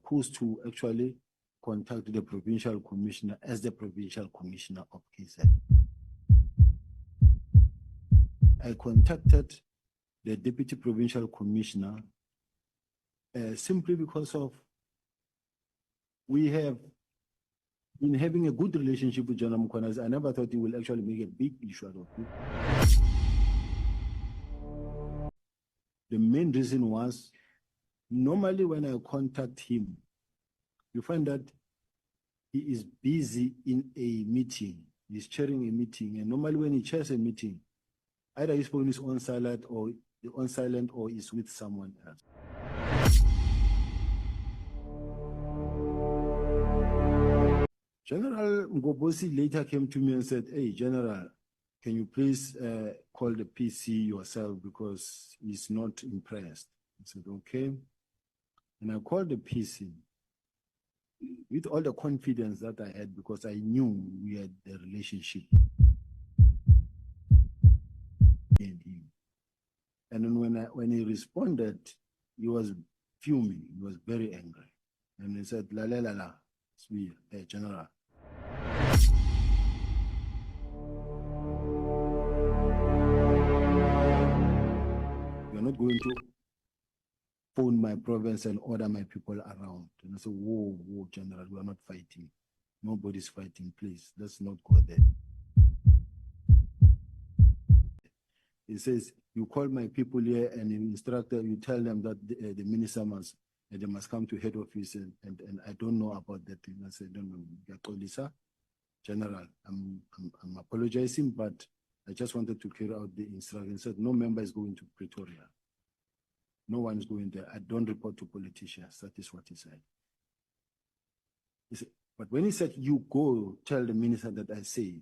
supposed to actually contact the provincial commissioner as the provincial commissioner of KZ. I contacted the deputy provincial commissioner simply because of we have been having a good relationship with General Mkhwanazi. I never thought he will actually make a big issue out of it. The main reason was, normally when I contact him, you find that he is busy in a meeting. He's chairing a meeting. And normally when he chairs a meeting, either his phone is on silent or is with someone else. General Ngobosi later came to me and said, "Hey, General, can you please call the PC yourself because he's not impressed?" I said, "Okay." And I called the PC with all the confidence that I had because I knew we had a relationship. And then when he responded, he was fuming. He was very angry. And he said, lalela, Sibiya, General. You're not going to phone my province and order my people around. And I said, whoa, General, we are not fighting. Nobody's fighting, please. Let's not go there. He says, you call my people here and you tell them that the minister they must come to head office and I don't know about that thing. I said, don't know. General, I'm apologizing, but I just wanted to carry out the instruction. He said, no member is going to Pretoria. No one is going there. I don't report to politicians. That is what he said. He said, but when he said, you go tell the minister that I say,